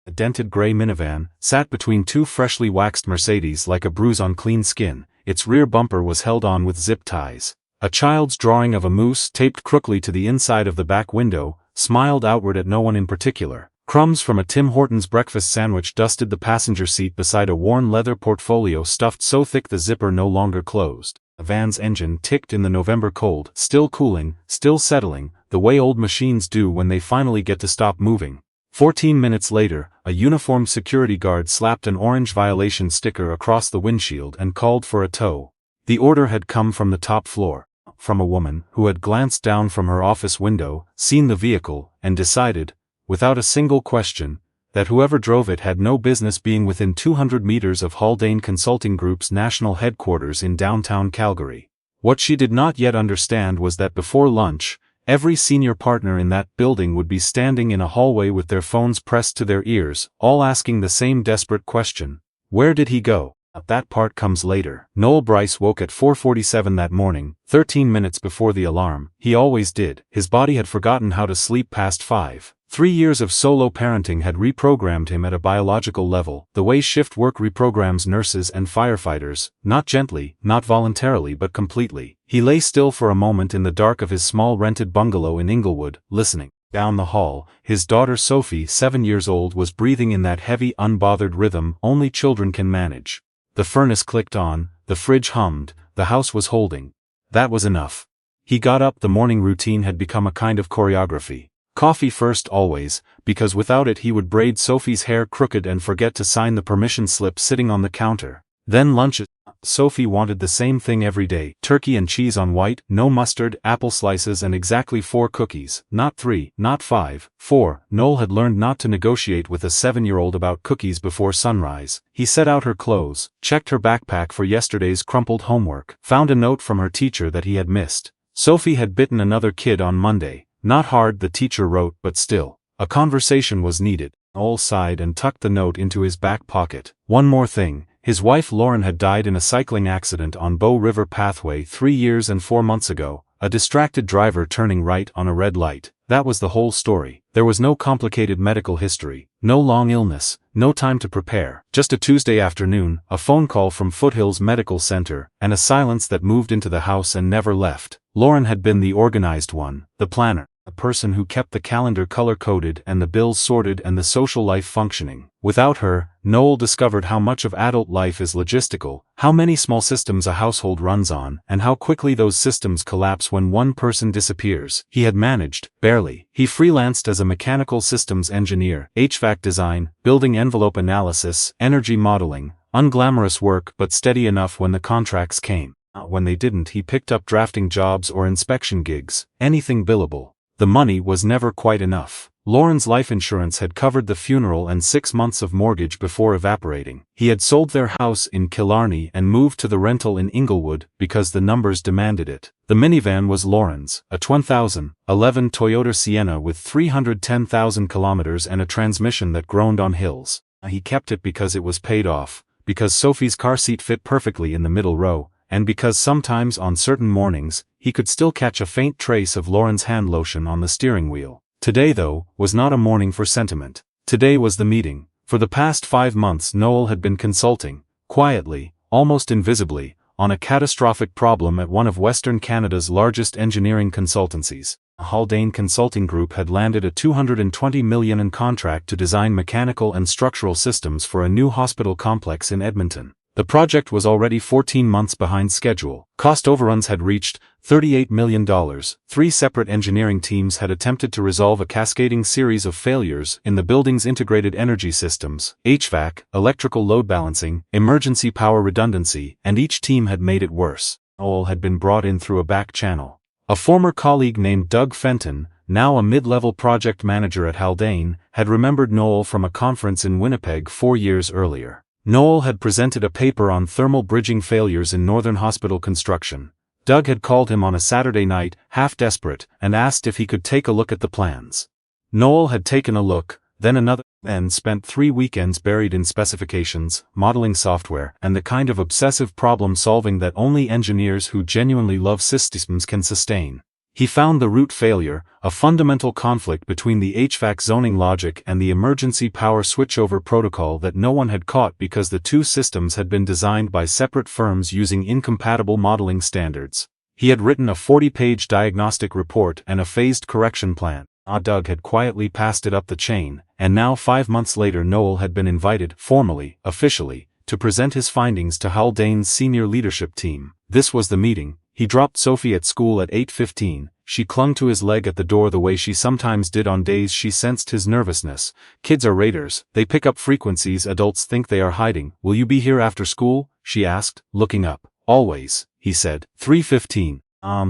A dented gray minivan sat between two freshly waxed Mercedes like a bruise on clean skin. Its rear bumper was held on with zip ties. A child's drawing of a moose taped crookedly to the inside of the back window smiled outward at no one in particular. Crumbs from a Tim Hortons breakfast sandwich dusted the passenger seat beside a worn leather portfolio stuffed so thick the zipper no longer closed. The van's engine ticked in the November cold, still cooling, still settling, the way old machines do when they finally get to stop moving. 14 minutes later, a uniformed security guard slapped an orange violation sticker across the windshield and called for a tow. The order had come from the top floor, from a woman who had glanced down from her office window, seen the vehicle, and decided, without a single question, that whoever drove it had no business being within 200 meters of Haldane Consulting Group's national headquarters in downtown Calgary. What she did not yet understand was that before lunch, every senior partner in that building would be standing in a hallway with their phones pressed to their ears, all asking the same desperate question. Where did he go? That part comes later. Noel Bryce woke at 4:47 that morning, 13 minutes before the alarm. He always did. His body had forgotten how to sleep past 5. 3 years of solo parenting had reprogrammed him at a biological level, the way shift work reprograms nurses and firefighters, not gently, not voluntarily but completely. He lay still for a moment in the dark of his small rented bungalow in Inglewood, listening. Down the hall, his daughter Sophie, 7 years old, was breathing in that heavy, unbothered rhythm only children can manage. The furnace clicked on, the fridge hummed, the house was holding. That was enough. He got up. The morning routine had become a kind of choreography. Coffee first always, because without it he would braid Sophie's hair crooked and forget to sign the permission slip sitting on the counter. Then lunch. Sophie wanted the same thing every day. Turkey and cheese on white, no mustard, apple slices and exactly 4 cookies. Not 3, not 5, 4. Noel had learned not to negotiate with a 7-year-old about cookies before sunrise. He set out her clothes, checked her backpack for yesterday's crumpled homework, found a note from her teacher that he had missed. Sophie had bitten another kid on Monday. Not hard, the teacher wrote, but still. A conversation was needed. Noel sighed and tucked the note into his back pocket. One more thing. His wife Lauren had died in a cycling accident on Bow River Pathway 3 years and 4 months ago, a distracted driver turning right on a red light. That was the whole story. There was no complicated medical history, no long illness, no time to prepare. Just a Tuesday afternoon, a phone call from Foothills Medical Center, and a silence that moved into the house and never left. Lauren had been the organized one, the planner. A person who kept the calendar color-coded and the bills sorted and the social life functioning. Without her, Noel discovered how much of adult life is logistical, how many small systems a household runs on, and how quickly those systems collapse when one person disappears. He had managed, barely. He freelanced as a mechanical systems engineer, HVAC design, building envelope analysis, energy modeling, unglamorous work but steady enough when the contracts came. When they didn't, he picked up drafting jobs or inspection gigs, anything billable. The money was never quite enough. Lauren's life insurance had covered the funeral and 6 months of mortgage before evaporating. He had sold their house in Killarney and moved to the rental in Inglewood because the numbers demanded it. The minivan was Lauren's, a 2011 Toyota Sienna with 310,000 kilometers and a transmission that groaned on hills. He kept it because it was paid off, because Sophie's car seat fit perfectly in the middle row, and because sometimes on certain mornings, he could still catch a faint trace of Lauren's hand lotion on the steering wheel. Today, though, was not a morning for sentiment. Today was the meeting. For the past 5 months Noel had been consulting, quietly, almost invisibly, on a catastrophic problem at one of Western Canada's largest engineering consultancies. Haldane Consulting Group had landed a $220 million contract to design mechanical and structural systems for a new hospital complex in Edmonton. The project was already 14 months behind schedule. Cost overruns had reached $38 million. 3 separate engineering teams had attempted to resolve a cascading series of failures in the building's integrated energy systems, HVAC, electrical load balancing, emergency power redundancy, and each team had made it worse. Noel had been brought in through a back channel. A former colleague named Doug Fenton, now a mid-level project manager at Haldane, had remembered Noel from a conference in Winnipeg 4 years earlier. Noel had presented a paper on thermal bridging failures in northern hospital construction. Doug had called him on a Saturday night, half desperate, and asked if he could take a look at the plans. Noel had taken a look, then another, and spent 3 weekends buried in specifications, modeling software, and the kind of obsessive problem-solving that only engineers who genuinely love systems can sustain. He found the root failure, a fundamental conflict between the HVAC zoning logic and the emergency power switchover protocol that no one had caught because the two systems had been designed by separate firms using incompatible modeling standards. He had written a 40-page diagnostic report and a phased correction plan. Doug had quietly passed it up the chain, and now 5 months later Noel had been invited, formally, officially, to present his findings to Haldane's senior leadership team. This was the meeting. He dropped Sophie at school at 8:15, she clung to his leg at the door the way she sometimes did on days she sensed his nervousness. Kids are raiders, they pick up frequencies adults think they are hiding. Will you be here after school? She asked, looking up. Always, he said. 3:15,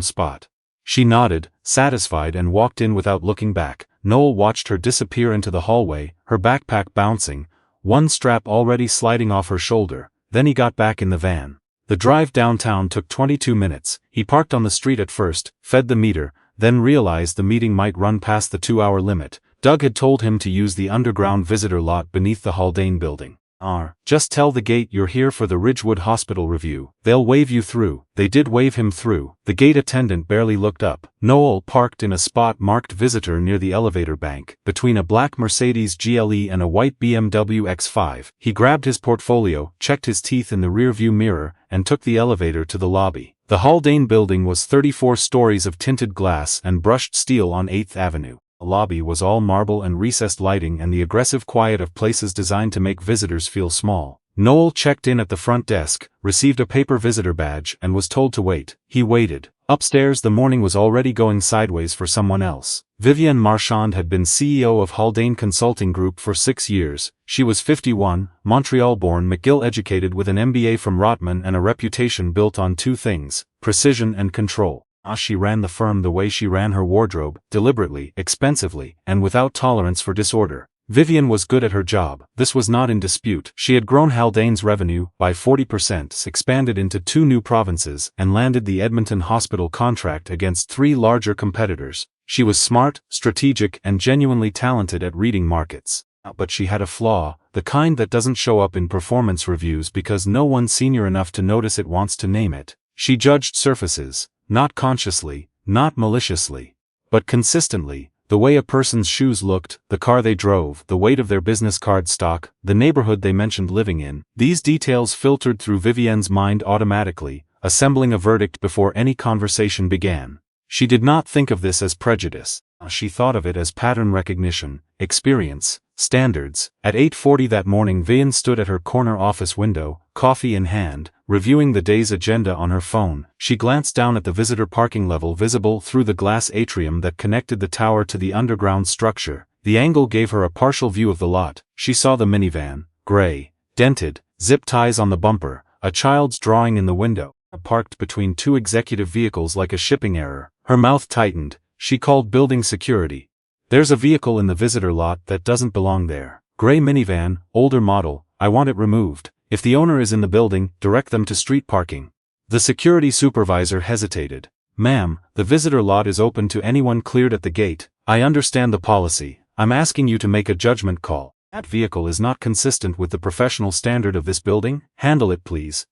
spot. She nodded, satisfied, and walked in without looking back. Noel watched her disappear into the hallway, her backpack bouncing, one strap already sliding off her shoulder. Then he got back in the van. The drive downtown took 22 minutes. He parked on the street at first, fed the meter, then realized the meeting might run past the 2-hour limit. Doug had told him to use the underground visitor lot beneath the Haldane building. Just tell the gate you're here for the Ridgewood Hospital review. They'll wave you through. They did wave him through. The gate attendant barely looked up. Noel parked in a spot marked visitor near the elevator bank, between a black Mercedes GLE and a white BMW X5. He grabbed his portfolio, checked his teeth in the rearview mirror, and took the elevator to the lobby. The Haldane building was 34 stories of tinted glass and brushed steel on 8th Avenue. The lobby was all marble and recessed lighting and the aggressive quiet of places designed to make visitors feel small. Noel checked in at the front desk, received a paper visitor badge, and was told to wait. He waited. Upstairs the morning was already going sideways for someone else. Vivienne Marchand had been CEO of Haldane Consulting Group for 6 years. She was 51, Montreal-born, McGill-educated with an MBA from Rotman and a reputation built on two things: precision and control. She ran the firm the way she ran her wardrobe, deliberately, expensively, and without tolerance for disorder. Vivienne was good at her job. This was not in dispute. She had grown Haldane's revenue by 40%, expanded into 2 new provinces, and landed the Edmonton Hospital contract against 3 larger competitors. She was smart, strategic, and genuinely talented at reading markets. But she had a flaw, the kind that doesn't show up in performance reviews because no one senior enough to notice it wants to name it. She judged surfaces. Not consciously, not maliciously, but consistently, the way a person's shoes looked, the car they drove, the weight of their business card stock, the neighborhood they mentioned living in. These details filtered through Vivienne's mind automatically, assembling a verdict before any conversation began. She did not think of this as prejudice. She thought of it as pattern recognition, experience, standards. At 8:40 that morning Vivienne stood at her corner office window, coffee in hand, reviewing the day's agenda on her phone. She glanced down at the visitor parking level visible through the glass atrium that connected the tower to the underground structure. The angle gave her a partial view of the lot. She saw the minivan, gray, dented, zip ties on the bumper, a child's drawing in the window, parked between 2 executive vehicles like a shipping error. Her mouth tightened. She called building security. There's a vehicle in the visitor lot that doesn't belong there. Gray minivan, older model, I want it removed. If the owner is in the building, direct them to street parking. The security supervisor hesitated. Ma'am, the visitor lot is open to anyone cleared at the gate. I understand the policy. I'm asking you to make a judgment call. That vehicle is not consistent with the professional standard of this building. Handle it, please.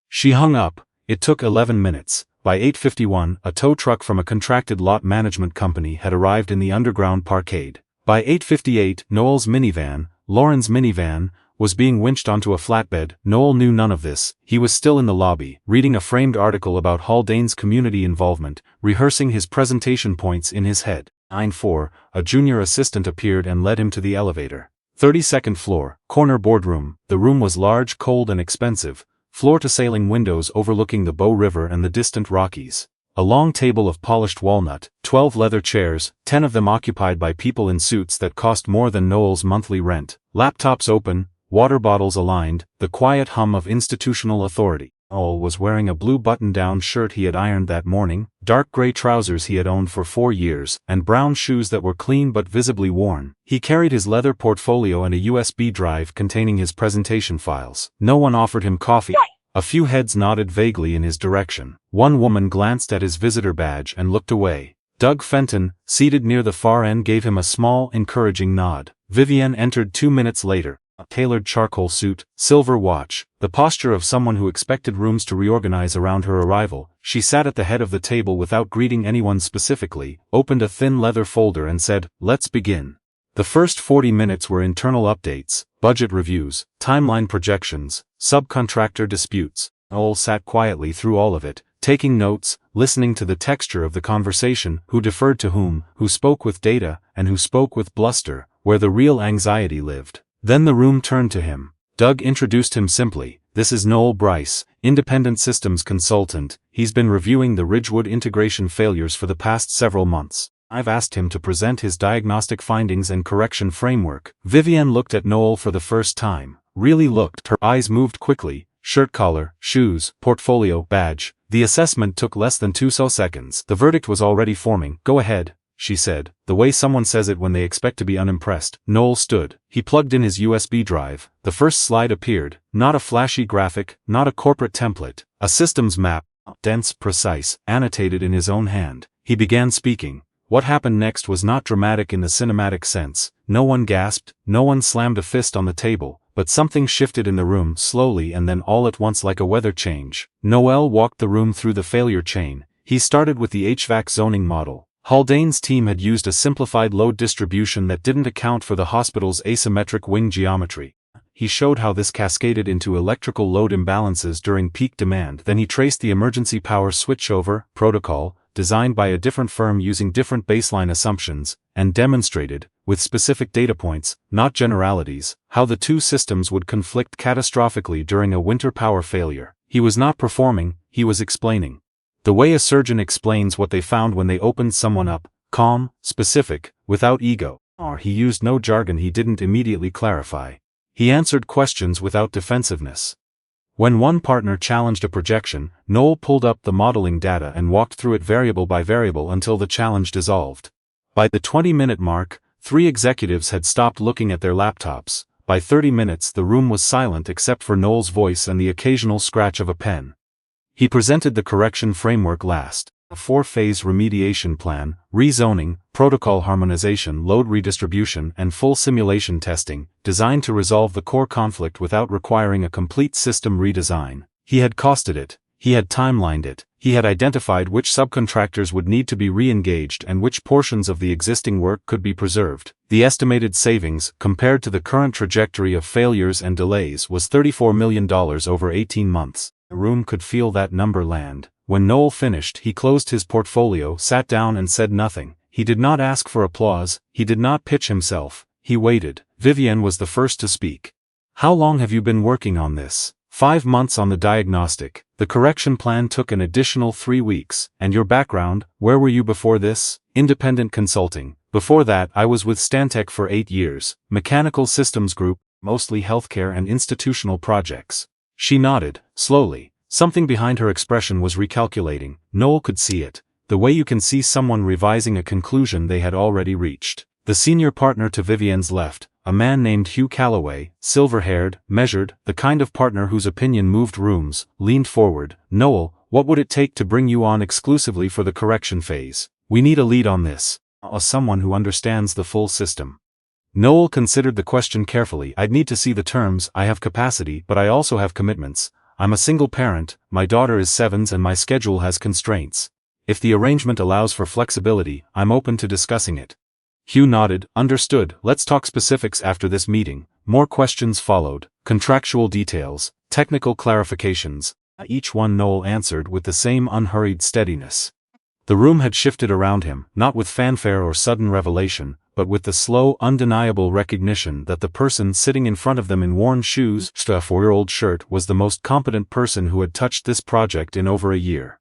She hung up. It took 11 minutes. By 8:51, a tow truck from a contracted lot management company had arrived in the underground parkade. By 8:58, Noel's minivan, Lauren's minivan, was being winched onto a flatbed. Noel knew none of this. He was still in the lobby, reading a framed article about Haldane's community involvement, rehearsing his presentation points in his head. 9:04, a junior assistant appeared and led him to the elevator. 32nd floor, corner boardroom. The room was large, cold, and expensive. Floor-to-ceiling windows overlooking the Bow River and the distant Rockies. A long table of polished walnut, 12 leather chairs, 10 of them occupied by people in suits that cost more than Noel's monthly rent. Laptops open, water bottles aligned, the quiet hum of institutional authority. Noel was wearing a blue button-down shirt he had ironed that morning, dark gray trousers he had owned for 4 years, and brown shoes that were clean but visibly worn. He carried his leather portfolio and a USB drive containing his presentation files. No one offered him coffee. A few heads nodded vaguely in his direction. One woman glanced at his visitor badge and looked away. Doug Fenton, seated near the far end, gave him a small, encouraging nod. Vivienne entered 2 minutes later. A tailored charcoal suit, silver watch, the posture of someone who expected rooms to reorganize around her arrival. She sat at the head of the table without greeting anyone specifically, opened a thin leather folder and said, "Let's begin." The first 40 minutes were internal updates, budget reviews, timeline projections, subcontractor disputes. Noel sat quietly through all of it, taking notes, listening to the texture of the conversation, who deferred to whom, who spoke with data, and who spoke with bluster, where the real anxiety lived. Then the room turned to him. Doug introduced him simply. "This is Noel Bryce, independent systems consultant. He's been reviewing the Ridgewood integration failures for the past several months. I've asked him to present his diagnostic findings and correction framework." Vivienne looked at Noel for the first time. Really looked. Her eyes moved quickly. Shirt collar, shoes, portfolio, badge. The assessment took less than 2 seconds. The verdict was already forming. "Go ahead," she said, the way someone says it when they expect to be unimpressed. Noel stood. He plugged in his USB drive. The first slide appeared, not a flashy graphic, not a corporate template, a systems map, dense, precise, annotated in his own hand. He began speaking. What happened next was not dramatic in the cinematic sense. No one gasped, no one slammed a fist on the table, but something shifted in the room slowly and then all at once like a weather change. Noel walked the room through the failure chain. He started with the HVAC zoning model. Haldane's team had used a simplified load distribution that didn't account for the hospital's asymmetric wing geometry. He showed how this cascaded into electrical load imbalances during peak demand. Then he traced the emergency power switchover protocol, designed by a different firm using different baseline assumptions, and demonstrated, with specific data points, not generalities, how the two systems would conflict catastrophically during a winter power failure. He was not performing, he was explaining. The way a surgeon explains what they found when they opened someone up, calm, specific, without ego. He used no jargon he didn't immediately clarify. He answered questions without defensiveness. When one partner challenged a projection, Noel pulled up the modeling data and walked through it variable by variable until the challenge dissolved. By the 20-minute mark, 3 executives had stopped looking at their laptops. By 30 minutes the room was silent except for Noel's voice and the occasional scratch of a pen. He presented the correction framework last. A 4-phase remediation plan, rezoning, protocol harmonization, load redistribution, and full simulation testing, designed to resolve the core conflict without requiring a complete system redesign. He had costed it. He had timelined it. He had identified which subcontractors would need to be re-engaged and which portions of the existing work could be preserved. The estimated savings, compared to the current trajectory of failures and delays, was $34 million over 18 months. The room could feel that number land. When Noel finished, he closed his portfolio, sat down and said nothing. He did not ask for applause, he did not pitch himself, he waited. Vivienne was the first to speak. "How long have you been working on this?" 5 months on the diagnostic. The correction plan took an additional 3 weeks. "And your background, where were you before this?" "Independent consulting. Before that I was with Stantec for 8 years. Mechanical systems group, mostly healthcare and institutional projects." She nodded, slowly. Something behind her expression was recalculating. Noel could see it. The way you can see someone revising a conclusion they had already reached. The senior partner to Vivienne's left, a man named Hugh Calloway, silver-haired, measured, the kind of partner whose opinion moved rooms, leaned forward. "Noel, what would it take to bring you on exclusively for the correction phase? We need a lead on this. Someone who understands the full system." Noel considered the question carefully. "I'd need to see the terms. I have capacity, but I also have commitments. I'm a single parent, my daughter is 7 and my schedule has constraints. If the arrangement allows for flexibility, I'm open to discussing it." Hugh nodded. "Understood. Let's talk specifics after this meeting." More questions followed. Contractual details, technical clarifications. Each one Noel answered with the same unhurried steadiness. The room had shifted around him, not with fanfare or sudden revelation, but with the slow, undeniable recognition that the person sitting in front of them in worn shoes, a 4-year-old shirt, was the most competent person who had touched this project in over a year.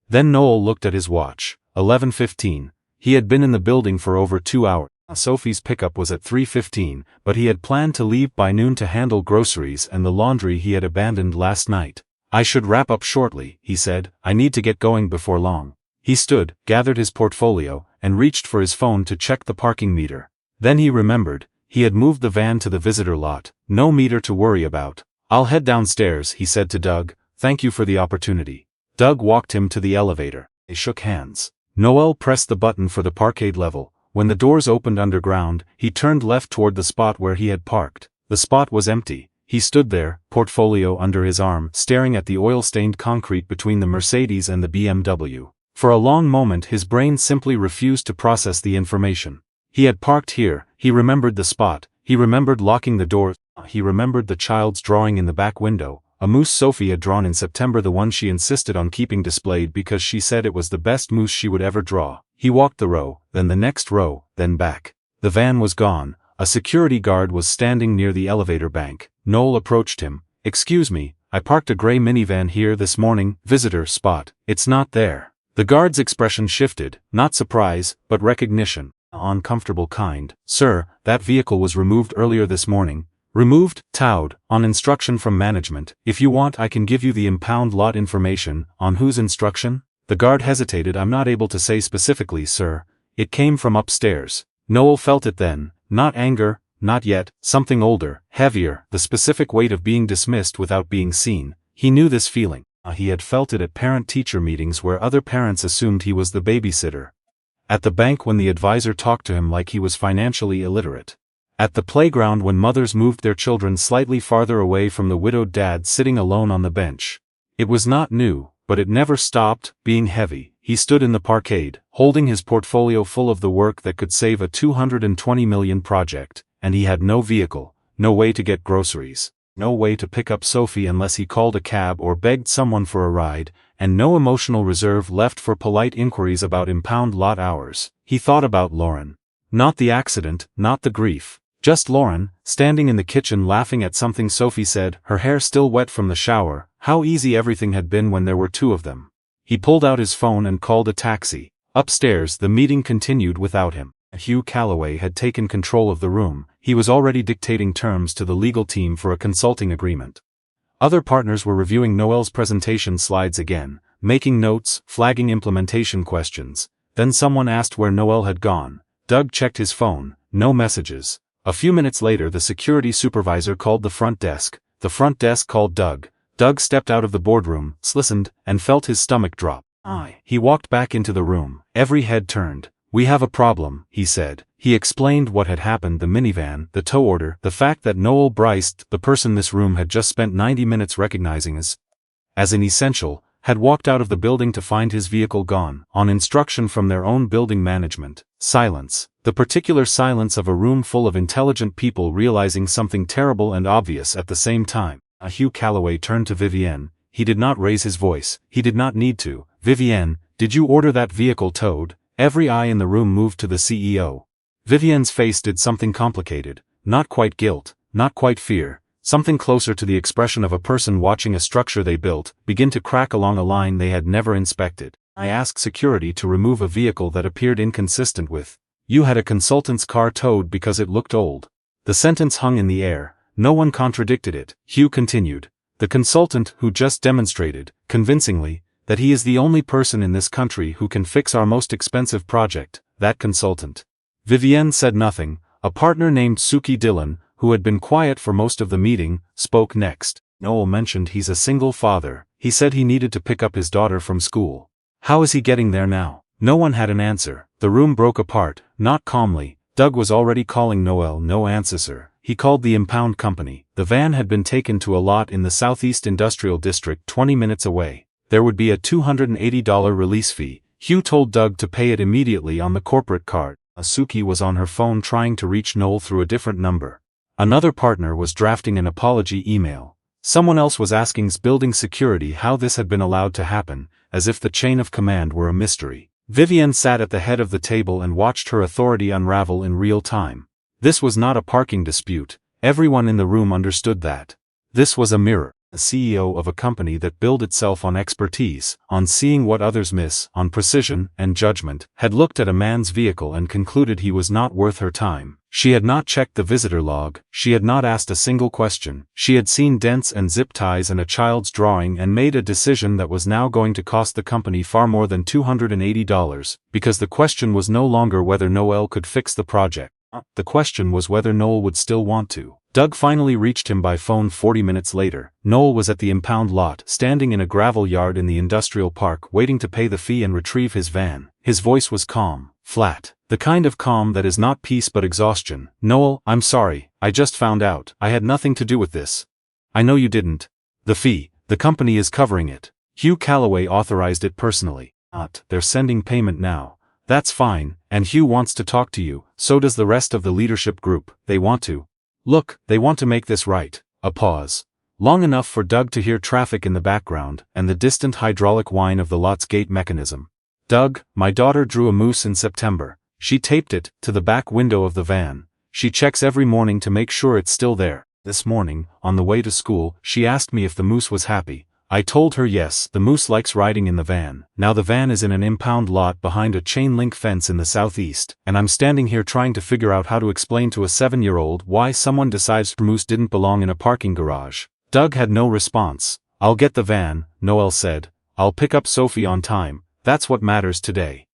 Then Noel looked at his watch. 11:15. He had been in the building for over 2 hours. Sophie's pickup was at 3:15, but he had planned to leave by noon to handle groceries and the laundry he had abandoned last night. "I should wrap up shortly," he said. "I need to get going before long." He stood, gathered his portfolio, and reached for his phone to check the parking meter. Then he remembered, he had moved the van to the visitor lot. No meter to worry about. "I'll head downstairs," he said to Doug. "Thank you for the opportunity." Doug walked him to the elevator. They shook hands. Noel pressed the button for the parkade level. When the doors opened underground, he turned left toward the spot where he had parked. The spot was empty. He stood there, portfolio under his arm, staring at the oil-stained concrete between the Mercedes and the BMW. For a long moment his brain simply refused to process the information. He had parked here, he remembered the spot, he remembered locking the door, he remembered the child's drawing in the back window, a moose Sophie had drawn in September, the one she insisted on keeping displayed because she said it was the best moose she would ever draw. He walked the row, then the next row, then back. The van was gone. A security guard was standing near the elevator bank. Noel approached him. "Excuse me, I parked a gray minivan here this morning, visitor spot. It's not there." The guard's expression shifted, not surprise, but recognition. Uncomfortable kind. "Sir, that vehicle was removed earlier this morning." "Removed?" "Towed, on instruction from management. If you want I can give you the impound lot information." "On whose instruction?" The guard hesitated. "I'm not able to say specifically, sir. It came from upstairs." Noel felt it then. Not anger, not yet, something older, heavier, the specific weight of being dismissed without being seen. He knew this feeling. He had felt it at parent-teacher meetings where other parents assumed he was the babysitter. At the bank when the advisor talked to him like he was financially illiterate. At the playground when mothers moved their children slightly farther away from the widowed dad sitting alone on the bench. It was not new, but it never stopped being heavy. He stood in the parkade, holding his portfolio full of the work that could save a $220 million project, and he had no vehicle, no way to get groceries, no way to pick up Sophie unless he called a cab or begged someone for a ride, and no emotional reserve left for polite inquiries about impound lot hours. He thought about Lauren. Not the accident, not the grief. Just Lauren, standing in the kitchen laughing at something Sophie said, her hair still wet from the shower. How easy everything had been when there were two of them. He pulled out his phone and called a taxi. Upstairs, the meeting continued without him. Hugh Calloway had taken control of the room. He was already dictating terms to the legal team for a consulting agreement. Other partners were reviewing Noel's presentation slides again, making notes, flagging implementation questions. Then someone asked where Noel had gone. Doug checked his phone. No messages. A few minutes later the security supervisor called the front desk. The front desk called Doug. Doug stepped out of the boardroom, listened, and felt his stomach drop. He walked back into the room. Every head turned. "We have a problem," he said. He explained what had happened, the minivan, the tow order, the fact that Noel Bryce, the person this room had just spent 90 minutes recognizing as an essential, had walked out of the building to find his vehicle gone, on instruction from their own building management. Silence. The particular silence of a room full of intelligent people realizing something terrible and obvious at the same time. Hugh Calloway turned to Vivienne. He did not raise his voice. He did not need to. "Vivienne, did you order that vehicle towed?" Every eye in the room moved to the CEO. Vivienne's face did something complicated. Not quite guilt, not quite fear. Something closer to the expression of a person watching a structure they built begin to crack along a line they had never inspected. "I asked security to remove a vehicle that appeared inconsistent with. You had a consultant's car towed because it looked old." The sentence hung in the air. No one contradicted it. Hugh continued. "The consultant who just demonstrated, convincingly, that he is the only person in this country who can fix our most expensive project, that consultant." Vivienne said nothing. A partner named Suki Dillon, who had been quiet for most of the meeting, spoke next. "Noel mentioned he's a single father. He said he needed to pick up his daughter from school. How is he getting there now?" No one had an answer. The room broke apart, not calmly. Doug was already calling Noel. "No answer, sir." He called the impound company. The van had been taken to a lot in the Southeast Industrial District 20 minutes away. There would be a $280 release fee. Hugh told Doug to pay it immediately on the corporate card. Suki was on her phone trying to reach Noel through a different number. Another partner was drafting an apology email. Someone else was asking building security how this had been allowed to happen, as if the chain of command were a mystery. Vivienne sat at the head of the table and watched her authority unravel in real time. This was not a parking dispute. Everyone in the room understood that. This was a mirror. The CEO of a company that billed itself on expertise, on seeing what others miss, on precision and judgment, had looked at a man's vehicle and concluded he was not worth her time. She had not checked the visitor log. She had not asked a single question. She had seen dents and zip ties and a child's drawing and made a decision that was now going to cost the company far more than $280, because the question was no longer whether Noel could fix the project. The question was whether Noel would still want to. Doug finally reached him by phone 40 minutes later. Noel was at the impound lot, standing in a gravel yard in the industrial park, waiting to pay the fee and retrieve his van. His voice was calm, flat, the kind of calm that is not peace but exhaustion. "Noel, I'm sorry, I just found out. I had nothing to do with this." "I know you didn't. The fee, the company is covering it. Hugh Calloway authorized it personally." "They're sending payment now." "That's fine, and Hugh wants to talk to you, so does the rest of the leadership group. They want to. Look, they want to make this right." A pause. Long enough for Doug to hear traffic in the background, and the distant hydraulic whine of the lot's gate mechanism. "Doug, my daughter drew a moose in September. She taped it to the back window of the van. She checks every morning to make sure it's still there. This morning, on the way to school, she asked me if the moose was happy. I told her yes, the moose likes riding in the van. Now the van is in an impound lot behind a chain-link fence in the southeast, and I'm standing here trying to figure out how to explain to a 7-year-old why someone decides the moose didn't belong in a parking garage." Doug had no response. "I'll get the van," Noel said. "I'll pick up Sophie on time. That's what matters today."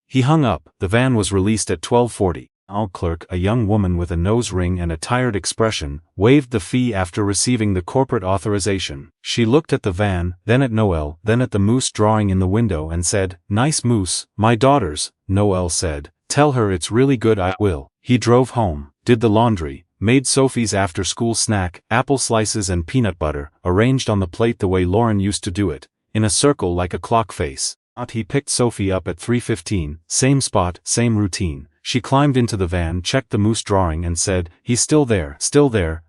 He hung up. The van was released at 12:40. Clerk, a young woman with a nose ring and a tired expression, waived the fee after receiving the corporate authorization. She looked at the van, then at Noel, then at the moose drawing in the window and said, "Nice moose, my daughter's," Noel said. "Tell her it's really good." "I will." He drove home, did the laundry, made Sophie's after-school snack, apple slices and peanut butter, arranged on the plate the way Lauren used to do it, in a circle like a clock face. He picked Sophie up at 3:15, same spot, same routine. She climbed into the van, checked the moose drawing and said, "He's still there,"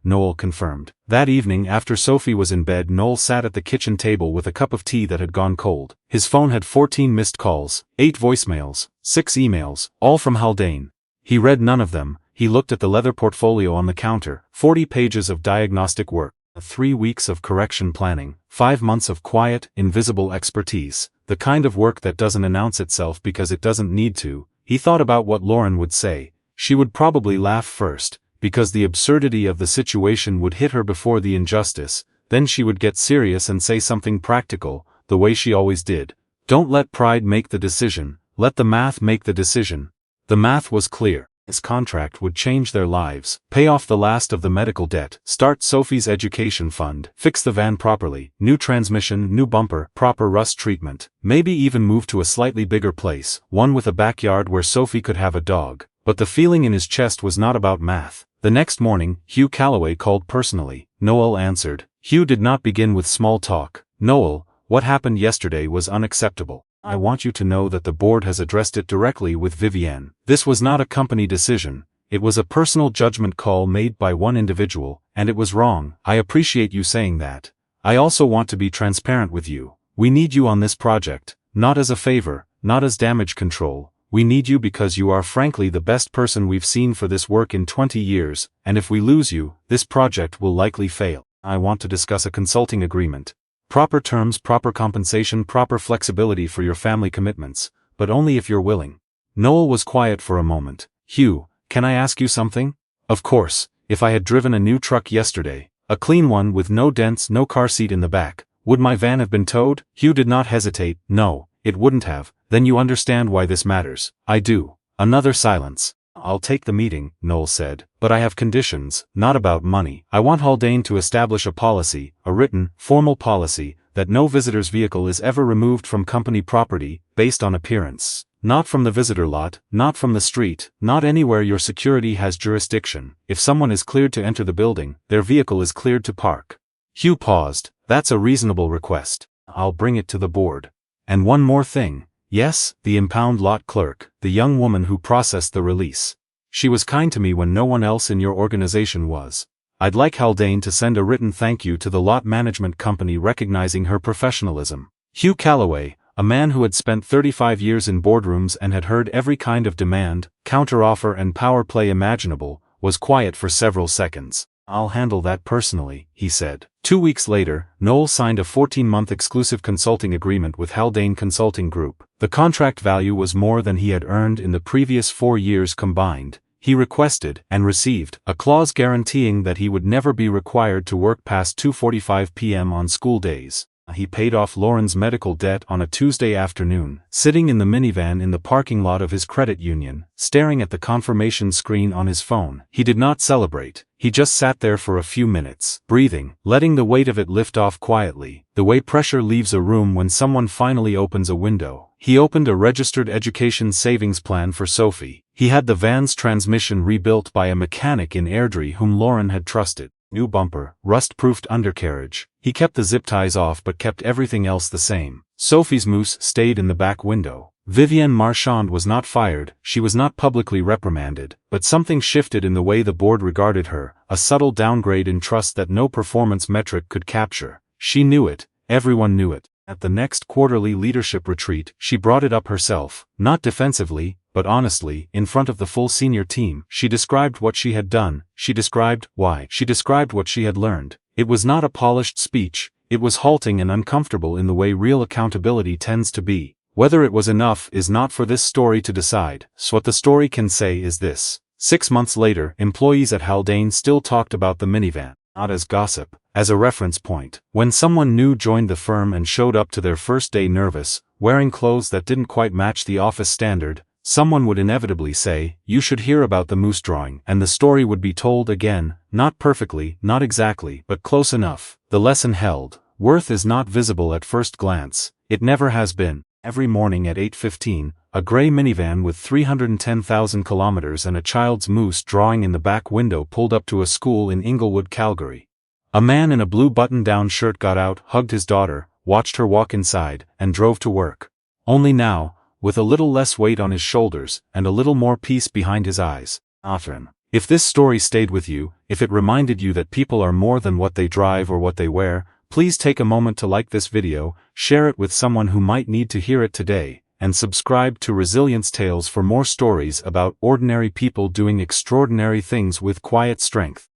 Noel confirmed. That evening after Sophie was in bed, Noel sat at the kitchen table with a cup of tea that had gone cold. His phone had 14 missed calls, 8 voicemails, 6 emails, all from Haldane. He read none of them. He looked at the leather portfolio on the counter, 40 pages of diagnostic work, 3 weeks of correction planning, 5 months of quiet, invisible expertise, the kind of work that doesn't announce itself because it doesn't need to. He thought about what Lauren would say. She would probably laugh first, because the absurdity of the situation would hit her before the injustice, then she would get serious and say something practical, the way she always did. Don't let pride make the decision, let the math make the decision. The math was clear. His contract would change their lives, pay off the last of the medical debt, start Sophie's education fund, fix the van properly, new transmission, new bumper, proper rust treatment, maybe even move to a slightly bigger place, one with a backyard where Sophie could have a dog. But the feeling in his chest was not about math. The next morning, Hugh Calloway called personally. Noel answered. Hugh did not begin with small talk. "Noel, what happened yesterday was unacceptable. I want you to know that the board has addressed it directly with Vivienne. This was not a company decision. It was a personal judgment call made by one individual, and it was wrong. I appreciate you saying that. I also want to be transparent with you. We need you on this project, not as a favor, not as damage control. We need you because you are frankly the best person we've seen for this work in 20 years, and if we lose you, this project will likely fail. I want to discuss a consulting agreement. Proper terms, proper compensation, proper flexibility for your family commitments, but only if you're willing." Noel was quiet for a moment. "Hugh, can I ask you something?" "Of course. If I had driven a new truck yesterday, a clean one with no dents, no car seat in the back, would my van have been towed?" Hugh did not hesitate. "No, it wouldn't have." "Then you understand why this matters." "I do." Another silence. "I'll take the meeting," Noel said, "but I have conditions, not about money. I want Haldane to establish a policy, a written, formal policy, that no visitor's vehicle is ever removed from company property, based on appearance. Not from the visitor lot, not from the street, not anywhere your security has jurisdiction. If someone is cleared to enter the building, their vehicle is cleared to park." Hugh paused. "That's a reasonable request. I'll bring it to the board. And one more thing." "Yes?" The impound lot clerk, the young woman who processed the release. "She was kind to me when no one else in your organization was. I'd like Haldane to send a written thank you to the lot management company recognizing her professionalism." Hugh Calloway, a man who had spent 35 years in boardrooms and had heard every kind of demand, counteroffer and power play imaginable, was quiet for several seconds. "I'll handle that personally," he said. 2 weeks later, Noel signed a 14-month exclusive consulting agreement with Haldane Consulting Group. The contract value was more than he had earned in the previous 4 years combined. He requested, and received, a clause guaranteeing that he would never be required to work past 2:45 p.m. on school days. He paid off Lauren's medical debt on a Tuesday afternoon, sitting in the minivan in the parking lot of his credit union, staring at the confirmation screen on his phone. He did not celebrate. He just sat there for a few minutes, breathing, letting the weight of it lift off quietly, the way pressure leaves a room when someone finally opens a window. He opened a registered education savings plan for Sophie. He had the van's transmission rebuilt by a mechanic in Airdrie whom Lauren had trusted. New bumper, rust-proofed undercarriage. He kept the zip ties off but kept everything else the same. Sophie's moose stayed in the back window. Vivienne Marchand was not fired, she was not publicly reprimanded, but something shifted in the way the board regarded her, a subtle downgrade in trust that no performance metric could capture. She knew it, everyone knew it. At the next quarterly leadership retreat, she brought it up herself, not defensively, but honestly, in front of the full senior team. She described what she had done, she described why, she described what she had learned. It was not a polished speech, it was halting and uncomfortable in the way real accountability tends to be. Whether it was enough is not for this story to decide, so what the story can say is this. 6 months later, employees at Haldane still talked about the minivan, not as gossip, as a reference point. When someone new joined the firm and showed up to their first day nervous, wearing clothes that didn't quite match the office standard, someone would inevitably say, "You should hear about the moose drawing," and the story would be told again, not perfectly, not exactly, but close enough. The lesson held. Worth is not visible at first glance. It never has been. Every morning at 8:15, a gray minivan with 310,000 kilometers and a child's moose drawing in the back window pulled up to a school in Inglewood, Calgary. A man in a blue button-down shirt got out, hugged his daughter, watched her walk inside, and drove to work. Only now, with a little less weight on his shoulders, and a little more peace behind his eyes. Often. If this story stayed with you, if it reminded you that people are more than what they drive or what they wear, please take a moment to like this video, share it with someone who might need to hear it today, and subscribe to Resilience Tales for more stories about ordinary people doing extraordinary things with quiet strength.